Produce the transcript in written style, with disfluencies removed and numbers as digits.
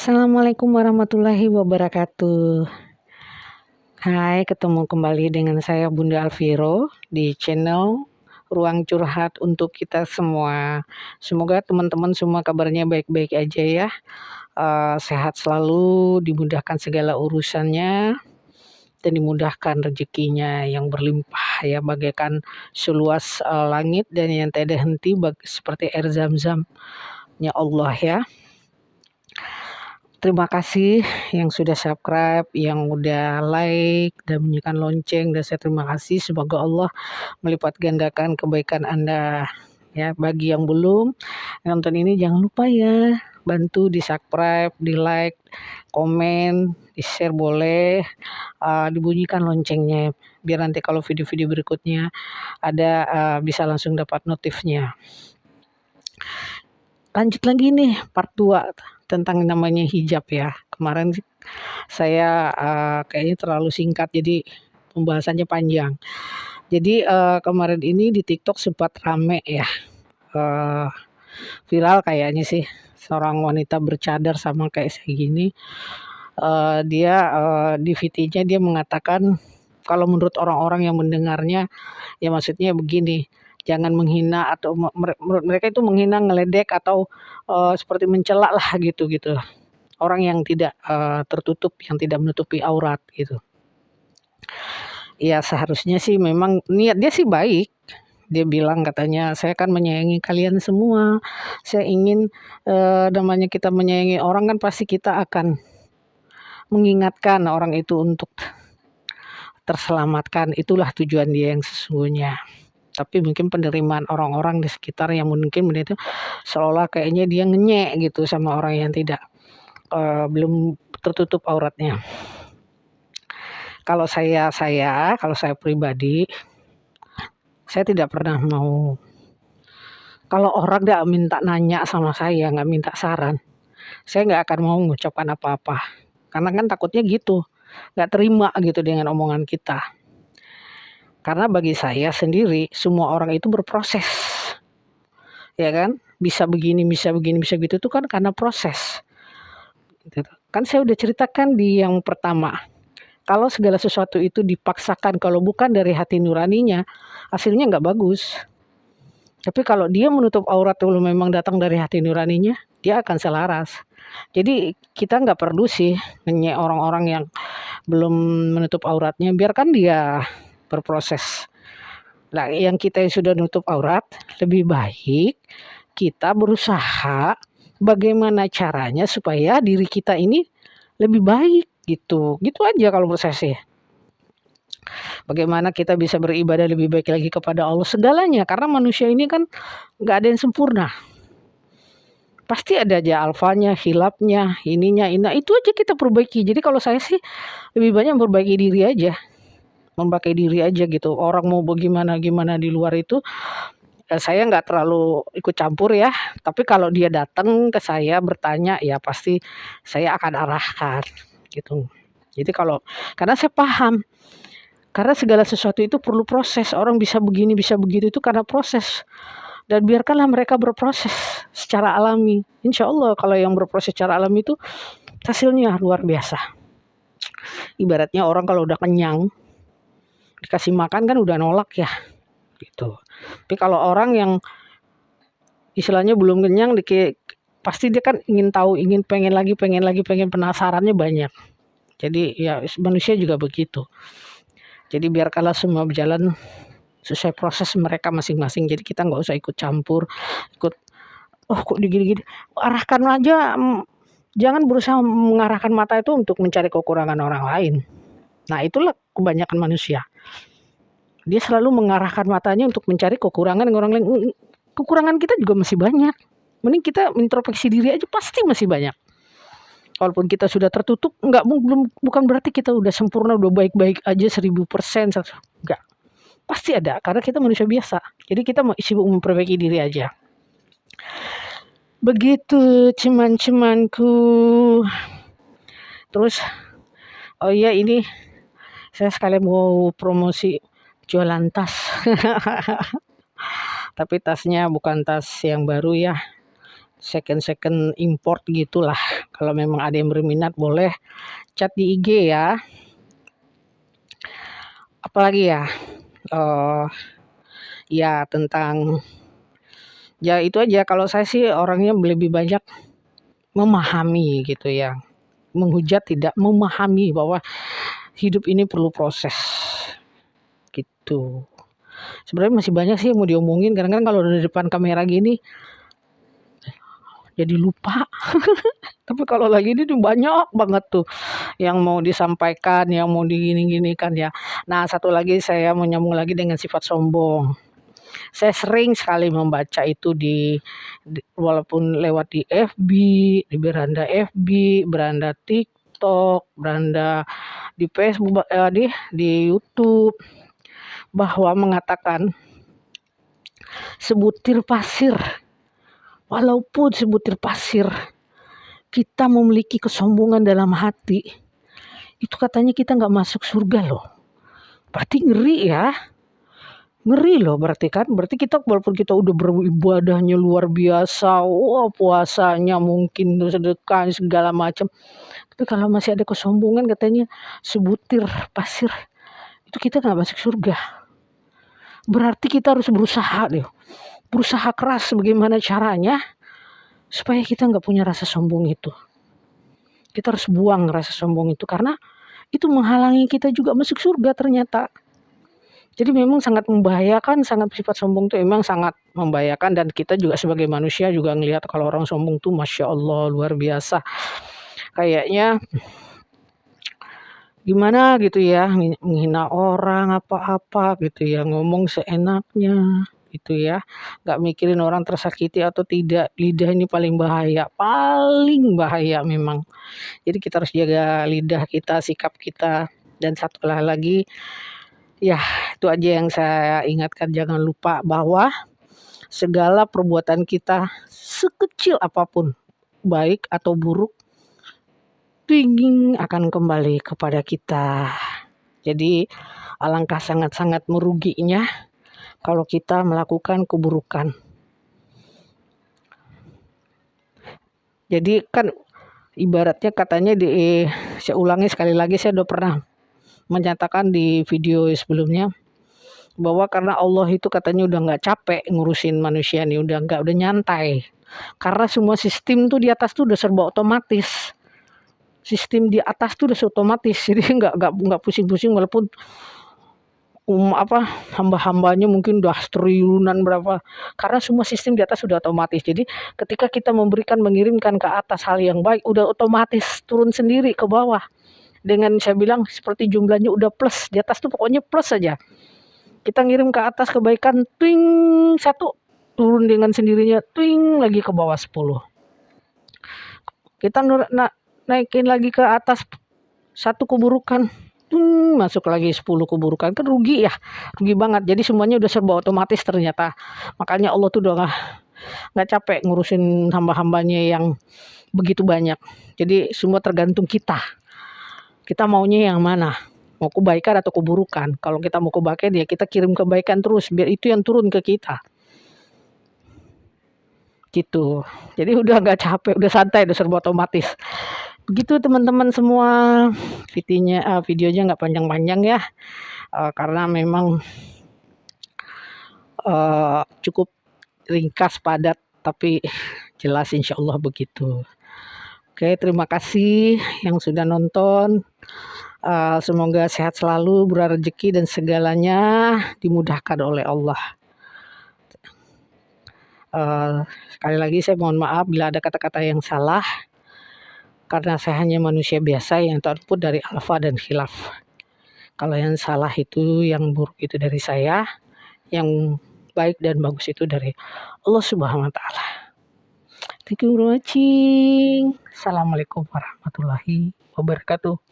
Assalamualaikum warahmatullahi wabarakatuh. Hai, ketemu kembali dengan saya Bunda Alviro di channel Ruang Curhat untuk kita semua. Semoga teman-teman semua kabarnya baik-baik aja ya. Sehat selalu, dimudahkan segala urusannya dan dimudahkan rezekinya yang berlimpah ya, bagaikan seluas langit dan yang tiada henti seperti air zam-zamnya Allah ya. Terima kasih yang sudah subscribe, yang udah like dan bunyikan lonceng, dan saya terima kasih, semoga Allah melipat gandakan kebaikan Anda. Ya, bagi yang belum nonton ini jangan lupa ya, bantu di subscribe, di like, komen, di share boleh, dibunyikan loncengnya biar nanti kalau video-video berikutnya ada bisa langsung dapat notifnya. Lanjut lagi nih part 2 tentang namanya hijab ya. Kemarin saya kayaknya terlalu singkat jadi pembahasannya panjang. Jadi kemarin ini di TikTok sempat rame ya, viral kayaknya sih, seorang wanita bercadar sama kayak saya gini. Dia di VT-nya dia mengatakan kalau menurut orang-orang yang mendengarnya, ya maksudnya begini, jangan menghina atau menurut mereka itu menghina, ngeledek atau seperti mencela lah gitu. Orang yang tidak tertutup, yang tidak menutupi aurat gitu. Ya seharusnya sih memang niat dia sih baik. Dia bilang katanya, "Saya kan menyayangi kalian semua. Saya ingin namanya kita menyayangi orang kan pasti kita akan mengingatkan orang itu untuk terselamatkan. Itulah tujuan dia yang sesungguhnya." Tapi mungkin penerimaan orang-orang di sekitar yang mungkin itu seolah kayaknya dia ngenyek gitu sama orang yang tidak belum tertutup auratnya. Kalau saya pribadi, saya tidak pernah mau, kalau orang nggak minta nanya sama saya, nggak minta saran, saya nggak akan mau mengucapkan apa-apa. Karena kan takutnya gitu, nggak terima gitu dengan omongan kita. Karena bagi saya sendiri, semua orang itu berproses. Ya kan? Bisa begini, bisa begini, bisa gitu itu kan karena proses. Gitu. Kan saya udah ceritakan di yang pertama. Kalau segala sesuatu itu dipaksakan, kalau bukan dari hati nuraninya, hasilnya nggak bagus. Tapi kalau dia menutup aurat kalau memang datang dari hati nuraninya, dia akan selaras. Jadi kita nggak perlu sih ngenyek orang-orang yang belum menutup auratnya, biarkan dia berproses. Nah, yang kita yang sudah nutup aurat, lebih baik kita berusaha bagaimana caranya supaya diri kita ini lebih baik gitu. Gitu aja kalau menurut saya sih. Bagaimana kita bisa beribadah lebih baik lagi kepada Allah segalanya, karena manusia ini kan nggak ada yang sempurna. Pasti ada aja alfanya, hilapnya, ininya, itu aja kita perbaiki. Jadi kalau saya sih lebih banyak memperbaiki diri aja. Memakai diri aja gitu. Orang mau bagaimana gimana di luar itu, saya nggak terlalu ikut campur ya. Tapi kalau dia datang ke saya bertanya, ya pasti saya akan arahkan gitu. Jadi karena saya paham, karena segala sesuatu itu perlu proses. Orang bisa begini, bisa begitu itu karena proses. Dan biarkanlah mereka berproses secara alami. Insya Allah kalau yang berproses secara alami itu hasilnya luar biasa. Ibaratnya orang kalau udah kenyang, dikasih makan kan udah nolak ya gitu. Tapi kalau orang yang istilahnya belum kenyang, pasti dia kan ingin tahu, pengen lagi, pengen penasarannya banyak. Jadi ya manusia juga begitu. Jadi biarkanlah semua berjalan sesuai proses mereka masing-masing. Jadi kita nggak usah ikut campur, kok digini-gini. Arahkan aja, jangan berusaha mengarahkan mata itu untuk mencari kekurangan orang lain. Nah itulah kebanyakan manusia. Dia selalu mengarahkan matanya untuk mencari kekurangan orang lain. Kekurangan kita juga masih banyak. Mending kita introspeksi diri aja, pasti masih banyak. Walaupun kita sudah tertutup, bukan berarti kita udah sempurna, udah baik-baik aja 1000%. Enggak. Pasti ada, karena kita manusia biasa. Jadi kita mau sibuk memperbaiki diri aja. Begitu cuman-cumanku. Terus, oh iya ini saya sekalian mau promosi jualan tas. Tapi tasnya bukan tas yang baru ya, second import gitulah. Kalau memang ada yang berminat boleh chat di IG ya. Apalagi ya, eee, ya tentang ya itu aja, kalau saya sih orangnya lebih banyak memahami gitu ya, menghujat tidak memahami bahwa hidup ini perlu proses, gitu. Sebenarnya masih banyak sih yang mau diomongin, kadang-kadang kalau di depan kamera gini jadi lupa. Tapi kalau lagi ini tuh banyak banget tuh yang mau disampaikan, yang mau digini-ginikan ya. Nah, satu lagi saya mau nyambung lagi dengan sifat sombong. Saya sering sekali membaca itu di walaupun lewat di FB, di beranda FB, beranda TikTok, beranda di Facebook, di YouTube, bahwa mengatakan sebutir pasir, walaupun sebutir pasir kita memiliki kesombongan dalam hati, itu katanya kita nggak masuk surga loh. Berarti ngeri ya. Ngeri loh berarti kan. Berarti kita walaupun kita udah beribadahnya luar biasa, wah puasanya mungkin sedekah segala macam. Tapi kalau masih ada kesombongan katanya sebutir pasir itu kita nggak masuk surga. Berarti kita harus berusaha deh. Berusaha keras bagaimana caranya supaya kita nggak punya rasa sombong itu. Kita harus buang rasa sombong itu karena itu menghalangi kita juga masuk surga ternyata. Jadi memang sangat membahayakan, sangat sifat sombong itu memang sangat membahayakan dan kita juga sebagai manusia juga ngelihat kalau orang sombong tuh Masya Allah luar biasa. Kayaknya gimana gitu ya, menghina orang apa-apa gitu ya, ngomong seenaknya gitu ya, nggak mikirin orang tersakiti atau tidak. Lidah ini paling bahaya memang. Jadi kita harus jaga lidah kita, sikap kita. Dan satu hal lagi, ya itu aja yang saya ingatkan, jangan lupa bahwa segala perbuatan kita sekecil apapun, baik atau buruk, tinggi akan kembali kepada kita. Jadi alangkah sangat-sangat meruginya kalau kita melakukan keburukan. Jadi kan ibaratnya katanya saya ulangi sekali lagi, saya udah pernah menyatakan di video sebelumnya bahwa karena Allah itu katanya udah nggak capek ngurusin manusia nih, udah nyantai. Karena semua sistem tuh di atas tuh udah serba otomatis. Sistem di atas tuh udah otomatis, jadi nggak pusing-pusing walaupun hamba-hambanya mungkin udah triliunan berapa, karena semua sistem di atas sudah otomatis. Jadi ketika kita mengirimkan ke atas hal yang baik udah otomatis turun sendiri ke bawah dengan saya bilang seperti jumlahnya udah plus, di atas tuh pokoknya plus saja. Kita ngirim ke atas kebaikan, twing 1, turun dengan sendirinya, twing lagi ke bawah 10. Kita naikin lagi ke atas 1 keburukan, masuk lagi 10 keburukan, kan rugi ya, rugi banget. Jadi semuanya udah serba otomatis ternyata. Makanya Allah tuh udah nggak capek ngurusin hamba-hambanya yang begitu banyak. Jadi semua tergantung kita. Kita maunya yang mana? Mau kebaikan atau keburukan? Kalau kita mau kebaikan ya kita kirim kebaikan terus biar itu yang turun ke kita. Gitu. Jadi udah nggak capek, udah santai, udah serba otomatis. Begitu teman-teman semua, videonya nggak panjang-panjang ya, karena memang cukup ringkas, padat, tapi jelas insya Allah begitu. Oke, terima kasih yang sudah nonton. Semoga sehat selalu, berrezeki dan segalanya dimudahkan oleh Allah. Sekali lagi saya mohon maaf bila ada kata-kata yang salah, karena saya hanya manusia biasa yang terluput dari alfa dan khilaf. Kalau yang salah itu, yang buruk itu dari saya, yang baik dan bagus itu dari Allah Subhanahu wa taala. Thank you for watching. Assalamualaikum warahmatullahi wabarakatuh.